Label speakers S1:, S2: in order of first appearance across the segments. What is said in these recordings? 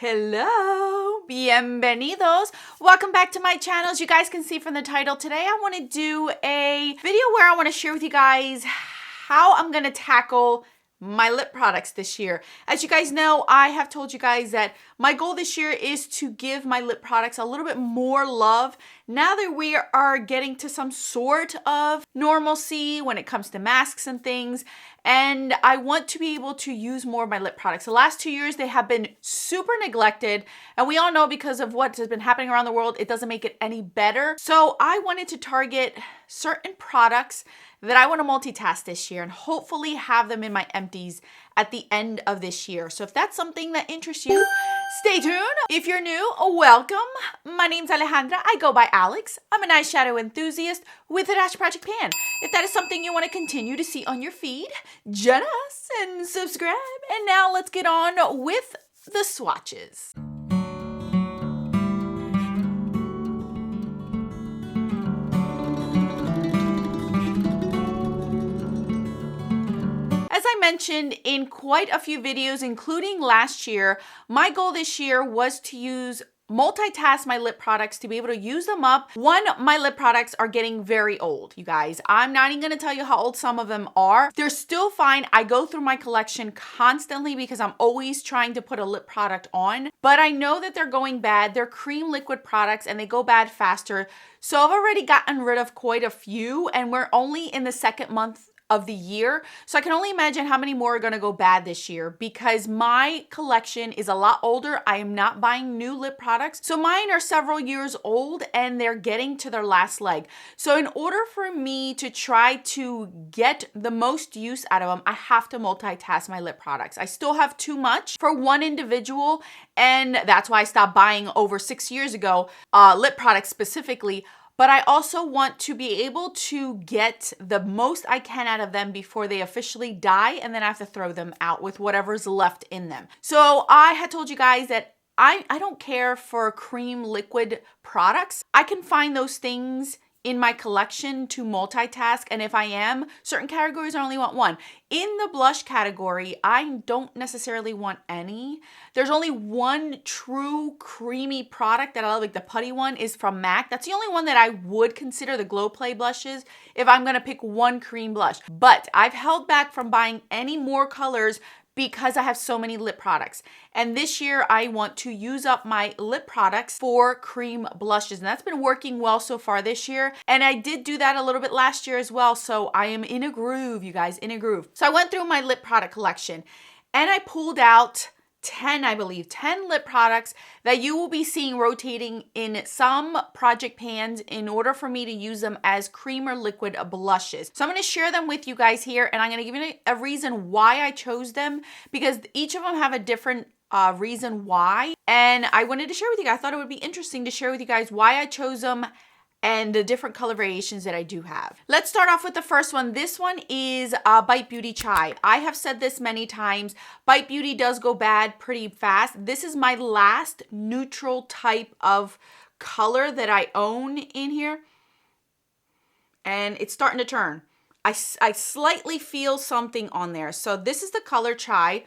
S1: Hello, bienvenidos. Welcome back to my channel. As you guys can see from the title, today I want to do a video where I want to share with you guys how I'm going to tackle my lip products this year. As you guys know, I have told you guys that my goal this year is to give my lip products a little bit more love now that we are getting to some sort of normalcy when it comes to masks and things. And I want to be able to use more of my lip products. The last 2 years, they have been super neglected. And we all know because of what has been happening around the world, it doesn't make it any better. So I wanted to target certain products that I want to multitask this year and hopefully have them in my empties at the end of this year. So if that's something that interests you, stay tuned. If you're new, welcome. My name's Alejandra. I go by Alex. I'm an eyeshadow enthusiast with a Dash Project Pan. If that is something you want to continue to see on your feed, join us and subscribe. And now let's get on with the swatches. As I mentioned in quite a few videos, including last year, my goal this year was to multitask my lip products to be able to use them up. One, my lip products are getting very old, you guys. I'm not even gonna tell you how old some of them are. They're still fine. I go through my collection constantly because I'm always trying to put a lip product on, but I know that they're going bad. They're cream liquid products and they go bad faster. So I've already gotten rid of quite a few and we're only in the second month of the year. So I can only imagine how many more are going to go bad this year because my collection is a lot older. I am not buying new lip products. So mine are several years old and they're getting to their last leg. So in order for me to try to get the most use out of them, I have to multitask my lip products. I still have too much for one individual, and that's why I stopped buying over 6 years ago lip products specifically. But I also want to be able to get the most I can out of them before they officially die, and then I have to throw them out with whatever's left in them. So I had told you guys that I don't care for cream liquid products. I can find those things in my collection to multitask, and if I am, certain categories I only want one. In the blush category, I don't necessarily want any. There's only one true creamy product that I love, like the putty one is from MAC. That's the only one that I would consider the Glow Play blushes if I'm gonna pick one cream blush. But I've held back from buying any more colors because I have so many lip products. And this year I want to use up my lip products for cream blushes. And that's been working well so far this year. And I did do that a little bit last year as well. So I am in a groove, you guys, in a groove. So I went through my lip product collection and I pulled out 10 lip products that you will be seeing rotating in some project pans in order for me to use them as cream or liquid blushes. So I'm going to share them with you guys here, and I'm going to give you a reason why I chose them because each of them have a different reason why. And I wanted to share with you guys. I thought it would be interesting to share with you guys why I chose them and the different color variations that I do have. Let's start off with the first one. This one is Bite Beauty Chai. I have said this many times. Bite Beauty does go bad pretty fast. This is my last neutral type of color that I own in here. And it's starting to turn. I slightly feel something on there. So this is the color Chai.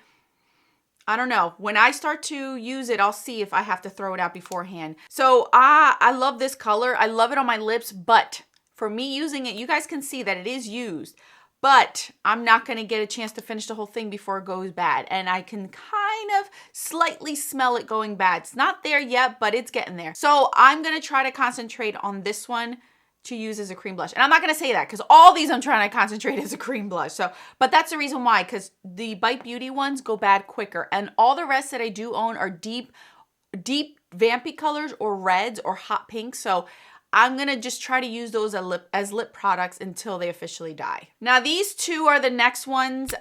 S1: I don't know. When I start to use it, I'll see if I have to throw it out beforehand. So I love this color. I love it on my lips, but for me using it, you guys can see that it is used, but I'm not going to get a chance to finish the whole thing before it goes bad. And I can kind of slightly smell it going bad. It's not there yet, but it's getting there. So I'm going to try to concentrate on this one to use as a cream blush. And I'm not going to say that because all these I'm trying to concentrate as a cream blush. So, but that's the reason why, because the Bite Beauty ones go bad quicker. And all the rest that I do own are deep vampy colors or reds or hot pink. So I'm going to just try to use those as lip products until they officially die. Now these two are the next ones.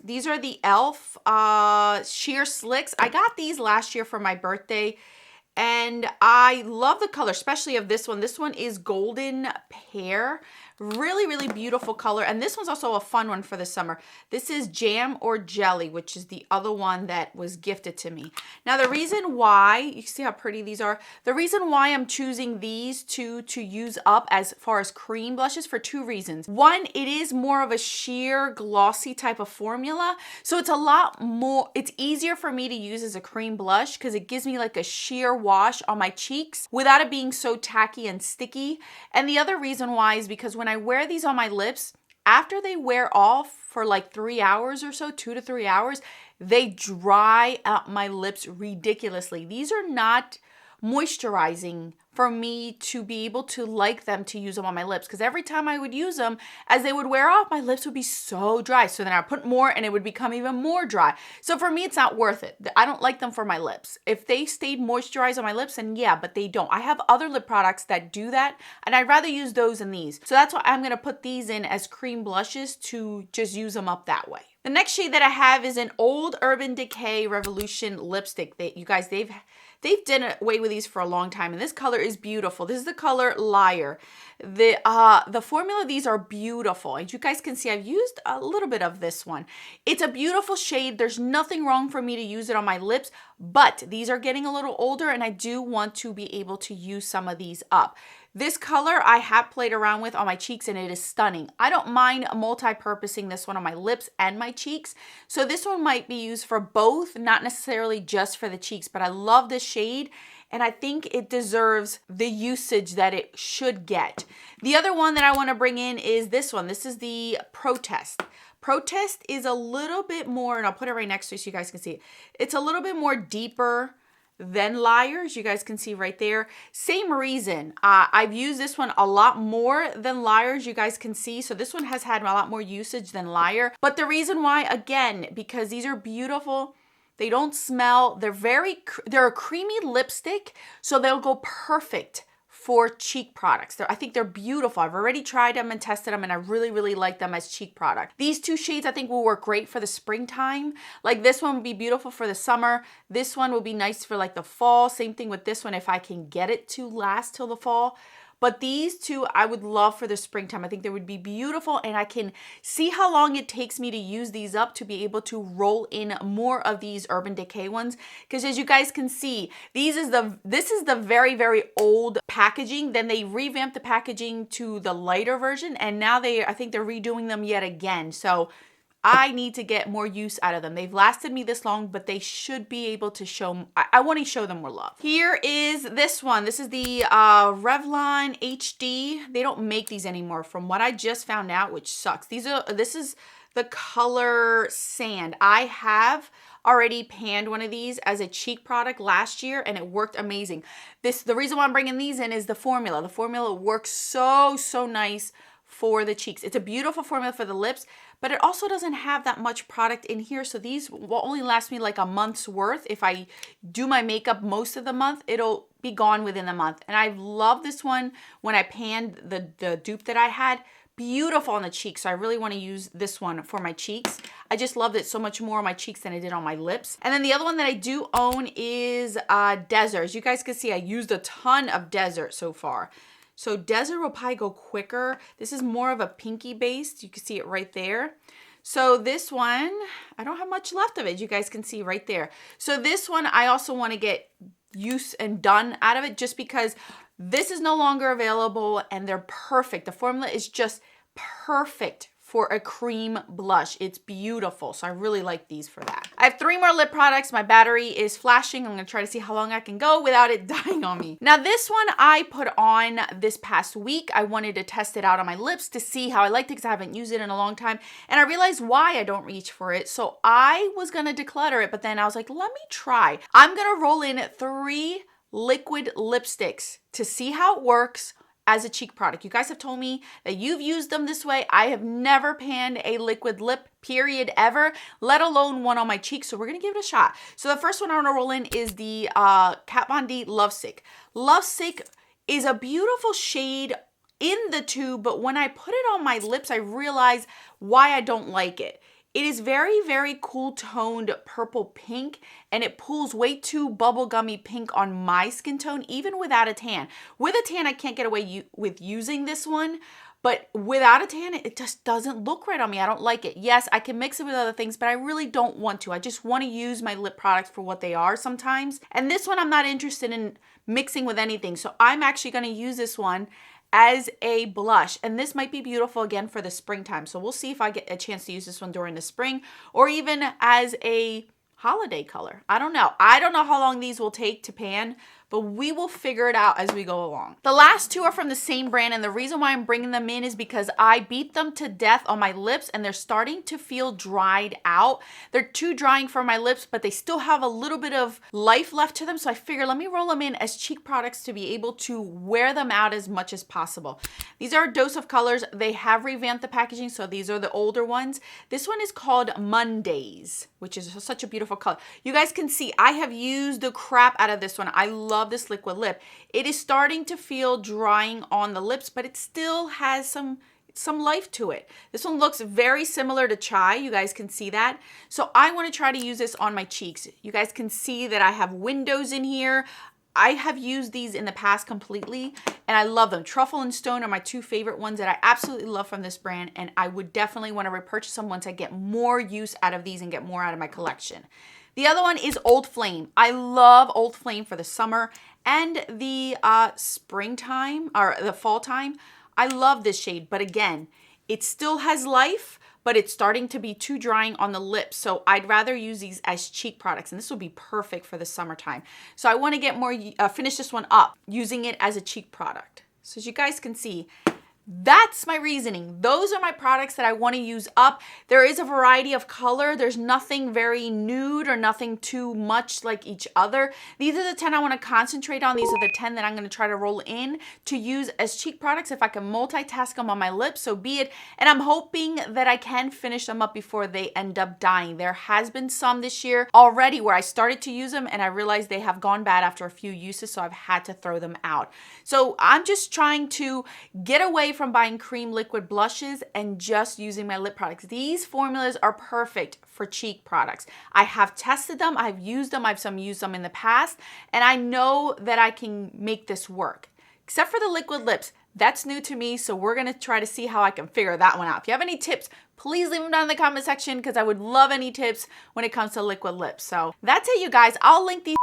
S1: These are the e.l.f. Sheer Slicks. I got these last year for my birthday. And I love the color, especially of this one. This one is Golden Pear. Really, really beautiful color. And this one's also a fun one for the summer. This is Jam or Jelly, which is the other one that was gifted to me. Now, the reason why, you see how pretty these are? The reason why I'm choosing these two to use up as far as cream blushes for two reasons. One, it is more of a sheer glossy type of formula. So it's a lot more, it's easier for me to use as a cream blush because it gives me like a sheer wash on my cheeks without it being so tacky and sticky. And the other reason why is because when I wear these on my lips, after they wear off for like 3 hours or so, 2 to 3 hours, they dry out my lips ridiculously. These are not moisturizing for me to be able to like them to use them on my lips, because every time I would use them, as they would wear off, my lips would be so dry. So then I put more and it would become even more dry. So for me, it's not worth it. I don't like them for my lips. If they stayed moisturized on my lips, then yeah, but they don't. I have other lip products that do that, and I'd rather use those than these. So that's why I'm going to put these in as cream blushes to just use them up that way. The next shade that I have is an old Urban Decay Revolution lipstick. You guys, they've done away with these for a long time, and this color is beautiful. This is the color Liar. The formula of these are beautiful. As you guys can see, I've used a little bit of this one. It's a beautiful shade. There's nothing wrong for me to use it on my lips, but these are getting a little older, and I do want to be able to use some of these up. This color I have played around with on my cheeks, and it is stunning. I don't mind multi-purposing this one on my lips and my cheeks. So this one might be used for both, not necessarily just for the cheeks, but I love this shade, and I think it deserves the usage that it should get. The other one that I want to bring in is this one. This is the Protest. Protest is a little bit more, and I'll put it right next to you so you guys can see it. It's a little bit more deeper than Liars. You guys can see right there. Same reason. I've used this one a lot more than Liars. You guys can see. So this one has had a lot more usage than Liar. But the reason why, again, because these are beautiful. They don't smell. They're a creamy lipstick, so they'll go perfect for cheek products. I think they're beautiful. I've already tried them and tested them, and I really, really like them as cheek product. These two shades I think will work great for the springtime. Like this one would be beautiful for the summer. This one will be nice for like the fall. Same thing with this one if I can get it to last till the fall. But these two I would love for the springtime. I think they would be beautiful, and I can see how long it takes me to use these up to be able to roll in more of these Urban Decay ones. Because as you guys can see, this is the very, very old packaging. Then they revamped the packaging to the lighter version, and now I think they're redoing them yet again. So I need to get more use out of them. They've lasted me this long, but they should be able to show, I want to show them more love. Here is this one. This is the Revlon HD. They don't make these anymore from what I just found out, which sucks. This is the color Sand. I have already panned one of these as a cheek product last year, and it worked amazing. The reason why I'm bringing these in is the formula. The formula works so nice for the cheeks. It's a beautiful formula for the lips, but it also doesn't have that much product in here. So these will only last me like a month's worth. If I do my makeup most of the month, it'll be gone within the month. And I love this one when I panned the dupe that I had. Beautiful on the cheeks. So I really want to use this one for my cheeks. I just loved it so much more on my cheeks than I did on my lips. And then the other one that I do own is Desert. As you guys can see, I used a ton of Desert so far. So Desert will probably go quicker. This is more of a pinky base. You can see it right there. So this one, I don't have much left of it. You guys can see right there. So this one, I also want to get use and done out of it just because this is no longer available and they're perfect. The formula is just perfect for a cream blush. It's beautiful. So I really like these for that. I have 3 more lip products. My battery is flashing. I'm gonna try to see how long I can go without it dying on me. Now this one I put on this past week. I wanted to test it out on my lips to see how I liked it because I haven't used it in a long time. And I realized why I don't reach for it. So I was gonna declutter it, but then I was like, let me try. I'm gonna roll in 3 liquid lipsticks to see how it works as a cheek product. You guys have told me that you've used them this way. I have never panned a liquid lip period ever, let alone one on my cheeks. So we're gonna give it a shot. So the first one I wanna roll in is the Kat Von D Lovesick. Lovesick is a beautiful shade in the tube, but when I put it on my lips, I realized why I don't like it. It is very, very cool toned purple pink, and it pulls way too bubblegummy pink on my skin tone, even without a tan. With a tan, I can't get away with using this one, but without a tan, it just doesn't look right on me. I don't like it. Yes, I can mix it with other things, but I really don't want to. I just want to use my lip products for what they are sometimes. And this one, I'm not interested in mixing with anything. So I'm actually going to use this one as a blush, and this might be beautiful again for the springtime. So we'll see if I get a chance to use this one during the spring or even as a holiday color. I don't know how long these will take to pan, but we will figure it out as we go along. The last two are from the same brand, and the reason why I'm bringing them in is because I beat them to death on my lips and they're starting to feel dried out. They're too drying for my lips, but they still have a little bit of life left to them. So I figure let me roll them in as cheek products to be able to wear them out as much as possible. These are a dose of colors. They have revamped the packaging, so these are the older ones. This one is called Mondays, which is such a beautiful color. You guys can see I have used the crap out of this one. I love this liquid lip. It is starting to feel drying on the lips, but it still has some life to it. This one looks very similar to Chai. You guys can see that. So I want to try to use this on my cheeks. You guys can see that I have windows in here. I have used these in the past completely, and I love them. Truffle and Stone are my two favorite ones that I absolutely love from this brand, and I would definitely want to repurchase them once I get more use out of these and get more out of my collection. The other one is Old Flame. I love Old Flame for the summer and the springtime or the fall time. I love this shade, but again, it still has life, but it's starting to be too drying on the lips. So I'd rather use these as cheek products, and this will be perfect for the summertime. So I want to get more, finish this one up using it as a cheek product. So as you guys can see, that's my reasoning. Those are my products that I want to use up. There is a variety of color. There's nothing very nude or nothing too much like each other. These are the 10 I want to concentrate on. These are the 10 that I'm going to try to roll in to use as cheek products. If I can multitask them on my lips, so be it. And I'm hoping that I can finish them up before they end up dying. There has been some this year already where I started to use them and I realized they have gone bad after a few uses, so I've had to throw them out. So I'm just trying to get away from buying cream liquid blushes and just using my lip products. These formulas are perfect for cheek products. I have tested them, I've used them, I've used them in the past, and I know that I can make this work. Except for the liquid lips, that's new to me, so we're gonna try to see how I can figure that one out. If you have any tips, please leave them down in the comment section because I would love any tips when it comes to liquid lips. So that's it, you guys. I'll link these.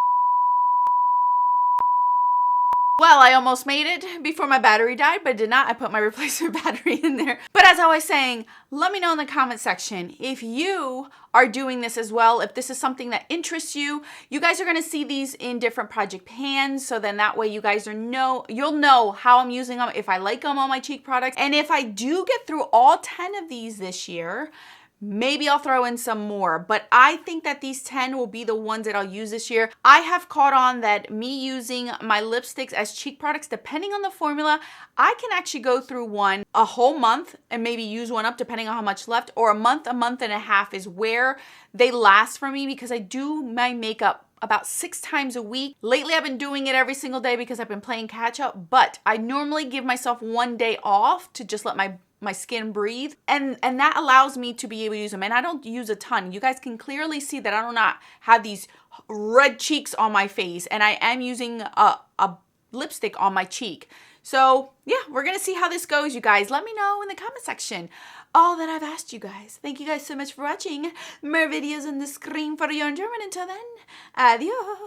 S1: Well, I almost made it before my battery died, but did not. I put my replacement battery in there. But as I was saying, let me know in the comment section if you are doing this as well, if this is something that interests you. You guys are gonna see these in different project pans, so then that way you guys you'll know how I'm using them, if I like them on my cheek products. And if I do get through all 10 of these this year, maybe I'll throw in some more, but I think that these 10 will be the ones that I'll use this year. I have caught on that me using my lipsticks as cheek products, depending on the formula, I can actually go through one a whole month and maybe use one up depending on how much left, or a month and a half is where they last for me because I do my makeup about 6 times a week. Lately, I've been doing it every single day because I've been playing catch up, but I normally give myself one day off to just let my skin breathe, and that allows me to be able to use them. And I don't use a ton. You guys can clearly see that I do not have these red cheeks on my face, and I am using a lipstick on my cheek. So yeah, we're gonna see how this goes, you guys. Let me know in the comment section all that I've asked you guys. Thank you guys so much for watching. More videos on the screen for you in German. Until then, adios.